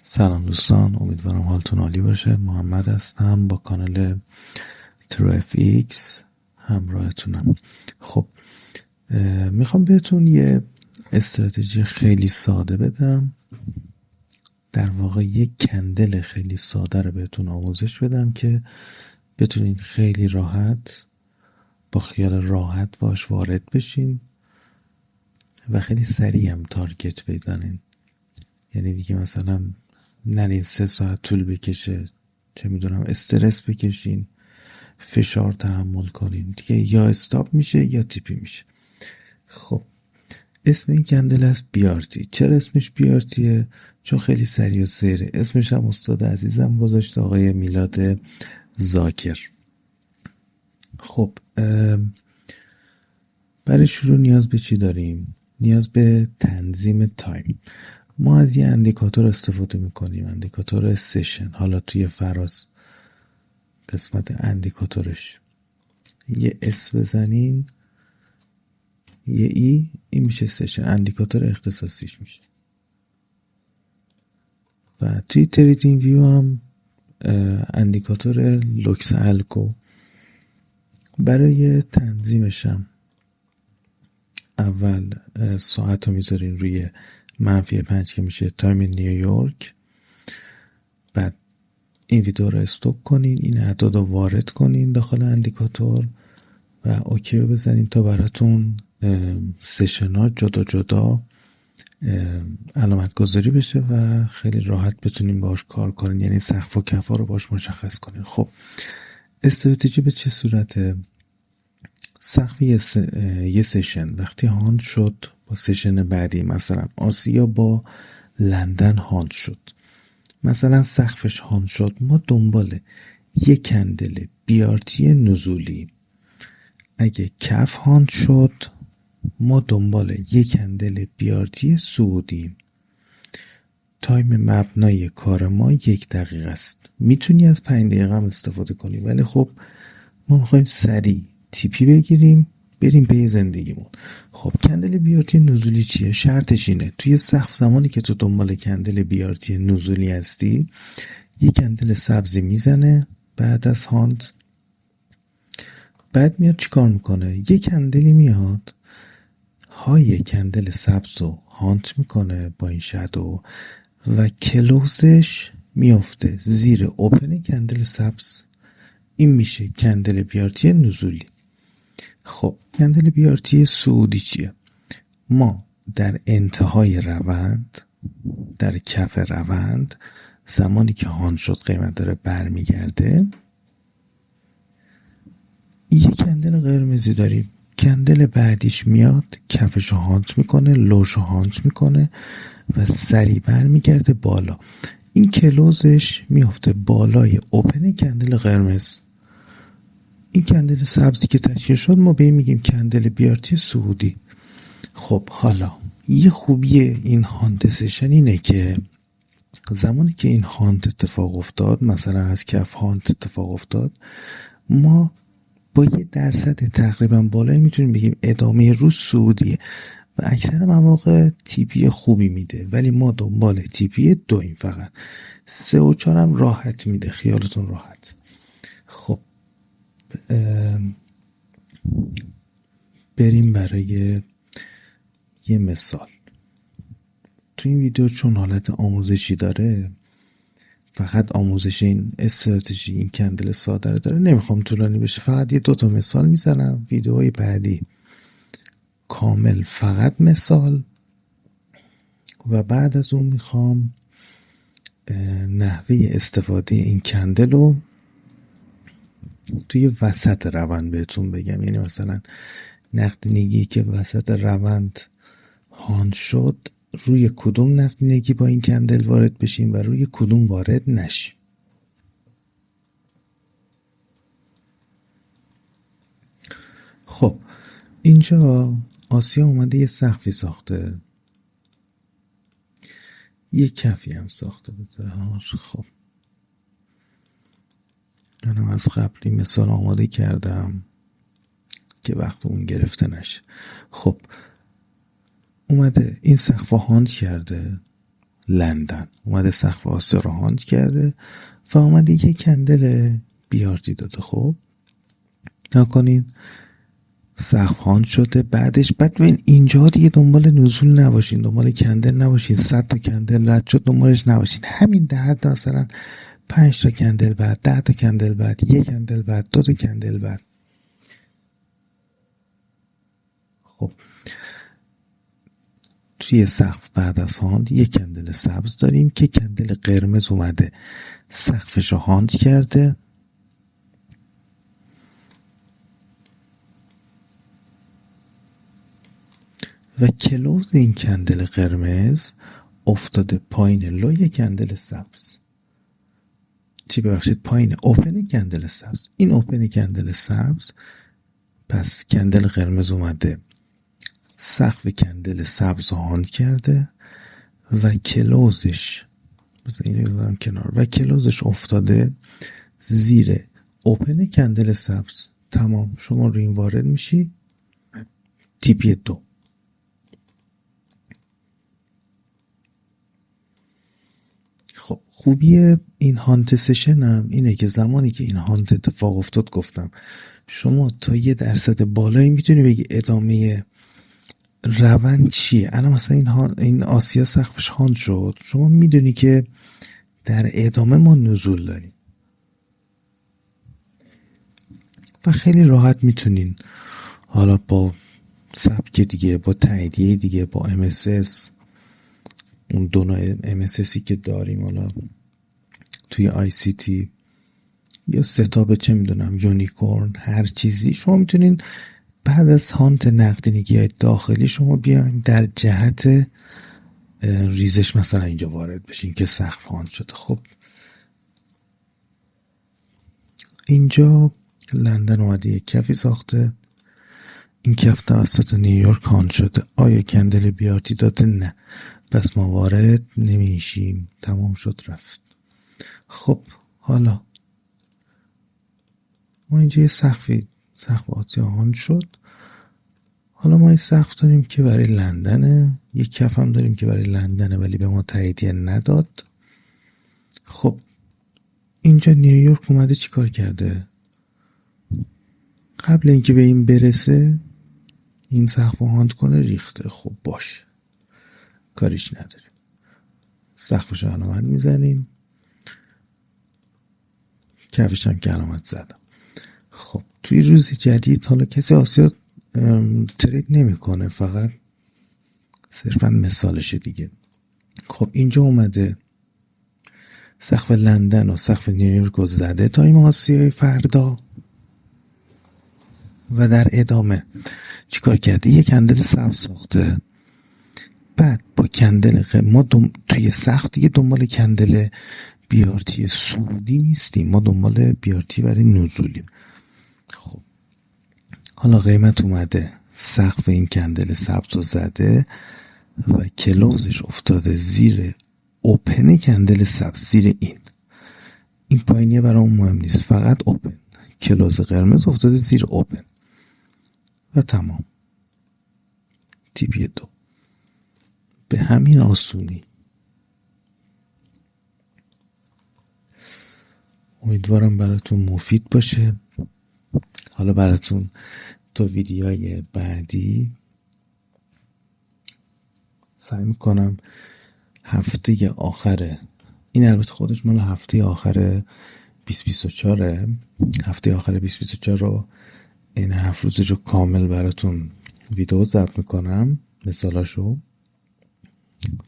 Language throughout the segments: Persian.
سلام دوستان، امیدوارم حالتون عالی باشه. محمد هستم با کانال TrueFX همراهتونم. خب میخوام بهتون یه استراتژی خیلی ساده بدم، در واقع یک کندل خیلی ساده رو بهتون آموزش بدم که بتونین خیلی راحت با خیال راحت باش وارد بشین و خیلی سریع هم تارگت بزنین. یعنی دیگه مثلا نرین 3 ساعت طول بکشه، چه میدونم استرس بکشین، فشار تحمل کنین، دیگه یا استاپ میشه یا تیپی میشه. خب اسم این کندل هست بیارتی. چرا اسمش بیارتیه؟ چون خیلی سریع و سیره. اسمش هم استاد عزیزم گذاشته، آقای میلاد زاکر. خب برای شروع نیاز به چی داریم؟ نیاز به تنظیم تایم. ما از یه اندیکاتور استفاده میکنیم، اندیکاتور سشن. حالا توی فراز قسمت اندیکاتورش یه اس بزنین، یه این میشه سشن، اندیکاتور اختصاصیش میشه. و توی تریدینگ ویو هم اندیکاتور لوکس الکو. برای تنظیمشم اول ساعت رو میذارین روی -5 که میشه تایم نیویورک. بعد این ویدیو رو استوب کنین، این اعداد رو وارد کنین داخل اندیکاتور و اوکی رو بزنین تا براتون سشن ها جدا جدا علامت گذاری بشه و خیلی راحت بتونین باش کار کنین، یعنی سقف و کفا رو باش مشخص کنین. خب استراتژی به چه صورته؟ سقف یه سشن وقتی هاند شد با سشن بعدی، مثلا آسیا با لندن هاند شد، مثلا سقفش هاند شد، ما دنبال یک کندل بیارتی نزولی. اگه کف هاند شد ما دنبال یک کندل بیارتی صعودی. تایم مبنای کار ما 1 دقیقه است. میتونی از 5 دقیقه هم استفاده کنی، ولی خب ما میخوایم سریع تیپی بگیریم بریم به زندگیمون. خب کندل بیارتی نزولی چیه؟ شرطش اینه توی سقف زمانی که تو دنبال کندل بیارتی نزولی هستی، یک کندل سبزی میزنه بعد از هاند. بعد میاد چیکار میکنه؟ یک کندلی میاد های کندل سبز رو هانت میکنه با این شادو و کلوزش میفته زیر اوپن کندل سبز. این میشه کندل بیارتی نزولی. خب کندل بیارتی صعودی چیه؟ ما در انتهای روند، در کف روند، زمانی که هاند شد قیمت داره برمیگرده، یک کندل قرمزی داریم. کندل بعدیش میاد کفشو هانت میکنه، لوشو هانت میکنه و سریع برمیگرده بالا. این کلوزش میفته بالای اوپن کندل قرمز. این کندل سبزی که تشکیل شد ما به این میگیم کندل بیارتی صعودی. خب حالا یه خوبی این هاند سشن اینه که زمانی که این هاند اتفاق افتاد، مثلا از کف هاند اتفاق افتاد، ما با 1% تقریبا بالایی میتونیم بگیم ادامه روز صعودیه و اکثر مواقع تیپی خوبی میده، ولی ما دنبال تیپی 2 فقط. 3 و 4 هم راحت میده، خیالتون راحت. خب بریم برای یه مثال. تو این ویدیو چون حالت آموزشی داره، فقط آموزش این استراتژی این کندل ساده داره، نمیخوام طولانی بشه، فقط یه 2 مثال میزنم. ویدیوهای بعدی کامل فقط مثال و بعد از اون میخوام نحوه استفاده این کندل رو توی وسط روند بهتون بگم. یعنی مثلا نقدینگی که وسط روند هاند شد، روی کدوم نقدینگی با این کندل وارد بشیم و روی کدوم وارد نشیم. خب اینجا آسیا اومده یه سقفی ساخته، یه کفی هم ساخته بوده. خب منم از قبلی مثال آماده کردم که وقت اون گرفته نشه. خب اومده این سقف هاند کرده، لندن اومده سقف آسیا رو هاند کرده و اومده یه کندل بیارتی داده. خب نکنین سقف هاند شده، بعدش بعد ببین اینجا دیگه دنبال نزول نباشین، دنبال کندل نباشین، 100 تا کندل رد شد دنبالش نباشین، همین در حد مثلا 5 تا کندل بعد، 10 تا کندل بعد، 1 کندل بعد، 2 تا کندل بعد. خب توی سقف بعد از هاند یک کندل سبز داریم که کندل قرمز اومده سقفش رو هاند کرده و کلوز این کندل قرمز افتاده پایین لوی کندل سبز. ببخشید پایین اوپن کندل سبز. این اوپن کندل سبز، پس کندل قرمز اومده سقف کندل سبز هاند کرده و کلوزش اینو بذارم کنار و کلوزش افتاده زیر اوپن کندل سبز. تمام، شما روی این وارد میشی. تیپی 2. خب خوبی این هانت سشن هم اینه که زمانی که این هانت اتفاق افتاد گفتم شما تا 1% بالایی میتونی بگی ادامه روند چیه. الان مثلا این آسیا سقفش هاند شد، شما میدونی که در ادامه ما نزول داریم و خیلی راحت میتونین حالا با سبک دیگه، با تاییدیه دیگه، با MSS، اون دو نوع MSSی که داریم حالا توی ICT یا ستاب چه میدونم یونیکورن، هر چیزی، شما میتونین بعد از هانت نقدینگی داخلی شما بیاین در جهت ریزش مثلا اینجا وارد بشین که سقف هاند شده. خب اینجا لندن اومده یک کفی ساخته، این کف توسط نیویورک هاند شده. آیا کندل بیارتی داده؟ نه، پس ما وارد نمیشیم. تمام شد رفت. خب حالا ما اینجا یه سقف آسیا هاند شد. حالا ما یه سقف داریم که برای لندنه، یک کف هم داریم که برای لندنه ولی به ما تاییدیه نداد. خب اینجا نیویورک اومده چیکار کرده؟ قبل اینکه به این برسه این سقف رو هاند کنه ریخته. خب باشه، کاریش نداریم، سقفش علامت میزنیم، کفش هم که علامت زدم. خب توی روز جدید حالا کسی آسیا ترید نمیکنه، فقط صرفا مثالشه دیگه. خب اینجا اومده سقف لندن و سقف نیویورک رو زده تایم آسیای فردا و در ادامه چیکار کرده؟ یک کندل سبز ساخته. بعد با کندل ما توی سقف دیگه دنبال کندل بیارتی صعودی نیستیم، ما دنبال بیارتی برای نزولیم. خب حالا قیمت اومده سقف این کندل سبز رو زده و کلوزش افتاده زیر اوپن کندل سبز، زیر این پایینیه برای اون مهم نیست، فقط اوپن. کلوز قرمز افتاده زیر اوپن و تمام. تیپی 2 به همین آسونی. امیدوارم براتون مفید باشه. حالا براتون تا ویدیوهای بعدی سعی میکنم هفته آخره، این البته خودش مال هفته آخر 2024، هفته آخر 2024 رو این 7 روز رو کامل براتون ویدیو ضبط میکنم مثالاشو،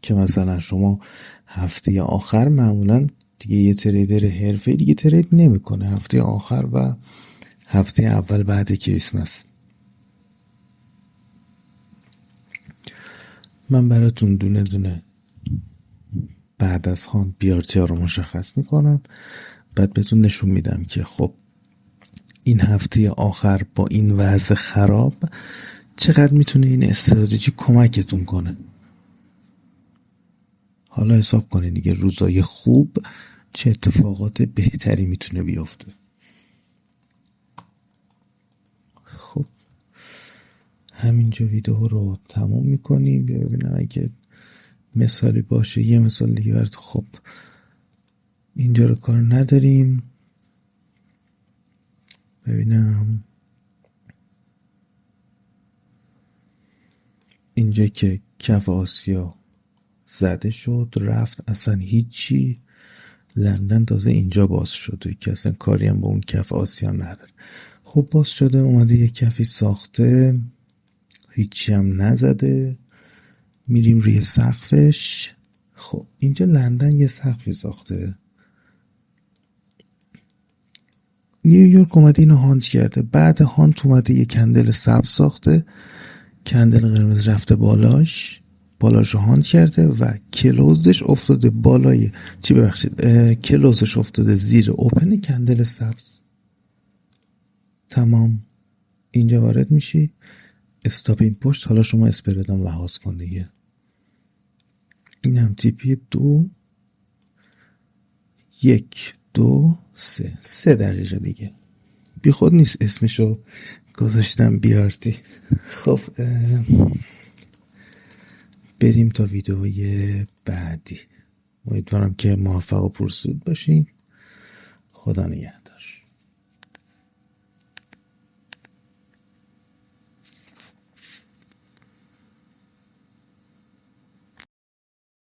که مثلا شما هفته آخر معمولا دیگه یه تریدر حرفه‌ای دیگه ترید نمیکنه، هفته آخر و هفته اول بعد کریسمس. من براتون دونه دونه بعد از هاند بیارتی ها رو مشخص میکنم، بعد بهتون نشون میدم که خب این هفته آخر با این وضع خراب چقدر میتونه این استراتژی کمکتون کنه. حالا حساب کنید دیگه روزای خوب چه اتفاقات بهتری میتونه بیفته. خب همینجا ویدیو رو تموم میکنیم. ببینم اگه مثالی باشه. یه مثال دیگه برات. خب اینجا رو کار نداریم. ببینم اینجا که کف آسیا زده شد رفت، اصلا هیچی. لندن تازه اینجا باز شده که اصلا کاری هم به اون کف آسیا نداره. خب باز شده، اومده یه کفی ساخته، هیچی هم نزده. میریم روی سقفش. خب اینجا لندن یه سقفی ساخته، نیویورک اومده اینو هانت کرده. بعد هانت اومده یه کندل سبز ساخته، کندل قرمز رفته بالاش رو هانت کرده و کلوزش افتاده بالای کلوزش افتاده زیر اوپن کندل سبز. تمام. اینجا وارد میشی، استاپ این پشت. حالا شما اسپردم لحاظ کن دیگه. این هم تیپی 2 1 2 3 دقیقه دیگه. بی خود نیست اسمشو گذاشتم بیارتی. خب بریم تا ویدئوی بعدی. امیدوارم که موفق و پرسود باشین. خدا نگهدار.